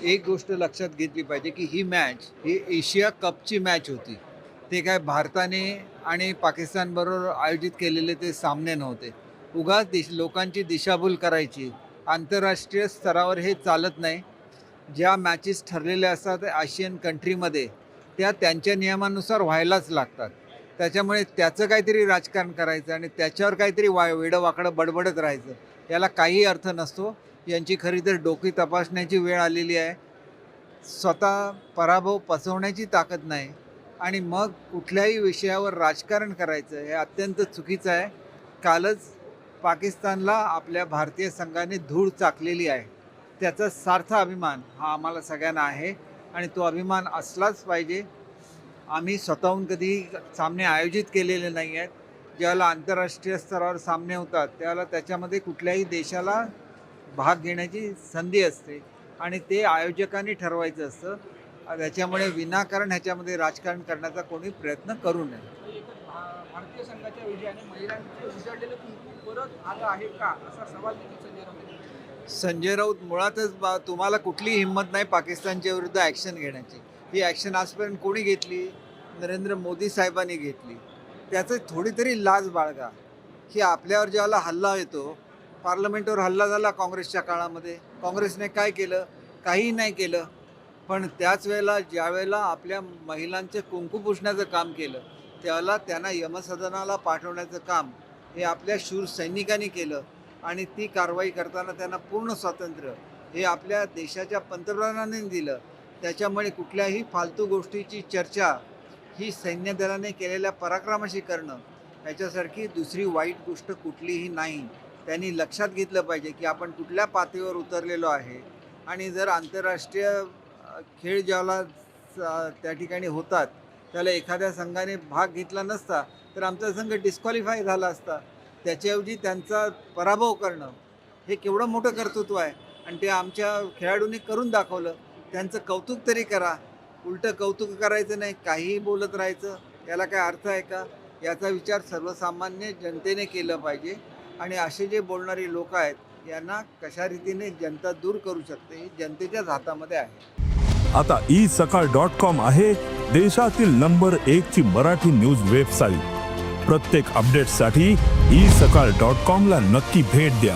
एक गोष्ट लक्षात घेतली पाहिजे की ही मॅच ही एशिया कपची मॅच होती. ते काय भारताने आणि पाकिस्तानबरोबर आयोजित केलेले ते सामने नव्हते. उगाच लोकांची दिशाभूल करायची. आंतरराष्ट्रीय स्तरावर हे चालत नाही. ज्या मॅचेस ठरलेल्या असतात आशियन कंट्रीमध्ये त्या त्यांच्या नियमानुसार व्हायलाच लागतात. त्याच्यामुळे त्याचं काहीतरी राजकारण करायचं आणि त्याच्यावर काहीतरी वेडंवाकडं बडबडत राहायचं, याला काही अर्थ नसतो. यांची खरी तर डोकी तपासण्याची वेळ आलेली आहे. स्वतः पराभव पचवण्याची ताकद नाही आणि मग कुठल्याही विषयावर राजकारण करायचं हे अत्यंत चुकीचं आहे. कालच पाकिस्तानला आपल्या भारतीय संघाने धूळ चाकलेली आहे. त्याचा सार्थ अभिमान हा आम्हाला सगळ्यांना आहे आणि तो अभिमान असलाच पाहिजे. आम्ही स्वतःहून कधी सामने आयोजित केलेले नाही आहेत. ज्यावेळेला आंतरराष्ट्रीय स्तरावर सामने होतात त्यावेळेला त्याच्यामध्ये कुठल्याही देशाला भाग घेण्याची संधी असते आणि ते आयोजकांनी ठरवायचं असतं. त्याच्यामुळे विनाकारण ह्याच्यामध्ये राजकारण करण्याचा कोणी प्रयत्न करू नये. भारतीय संघाच्या विजयाने महिलांचे उजळलेलं कुंकू परत आलं आहे का, असा सवाल संजय राऊत. संजय राऊत मुळातच तुम्हाला कुठली हिंमत नाही पाकिस्तानच्या विरुद्ध ॲक्शन घेण्याची. ही ॲक्शन आजपर्यंत कोणी घेतली? नरेंद्र मोदी साहेबांनी घेतली. त्याचं थोडी तरी लाज बाळगा की आपल्यावर ज्यावेळेला हल्ला येतो, पार्लमेंटवर हल्ला झाला काँग्रेसच्या काळामध्ये, काँग्रेसने काय केलं? काहीही नाही केलं. पण त्याच वेळेला ज्यावेळेला आपल्या महिलांचे कुंकू पुसण्याचं काम केलं त्यावेळेला त्यांना यमसदनाला पाठवण्याचं काम हे आपल्या शूर सैनिकांनी केलं आणि ती कारवाई करताना त्यांना पूर्ण स्वातंत्र्य हे आपल्या देशाच्या पंतप्रधानांनी दिलं. त्याच्यामुळे कुठल्याही फालतू गोष्टीची चर्चा ही सैन्य दलाने केलेल्या पराक्रमाशी करणं ह्याच्यासारखी दुसरी वाईट गोष्ट कुठलीही नाही. त्यांनी लक्षात घेतलं पाहिजे की आपण कुठल्या पातळीवर उतरलेलो आहे आणि जर आंतरराष्ट्रीय खेळ ज्याला त्या ठिकाणी होतात त्याला एखाद्या संघाने भाग घेतला नसता तर आमचा संघ डिस्क्वालिफाय झाला असता. त्याच्याऐवजी त्यांचा पराभव करणं हे केवढं मोठं कर्तृत्व आहे आणि ते आमच्या खेळाडूंनी करून दाखवलं. त्यांचं कौतुक तरी करा. उलटं कौतुक करायचं नाही, काहीही बोलत राहायचं, याला काय अर्थ आहे का? याचा विचार सर्वसामान्य जनतेने केलं पाहिजे आणि असे जे बोलणारी लोक आहेत यांना कशा रीतीने जनता दूर करू शकते हे जनतेच्याच हातामध्ये आहे. आता isakal.com आहे देशातील नंबर 1 ची मराठी न्यूज वेबसाईट. प्रत्येक अपडेटसाठी isakal.com ला नक्की भेट द्या.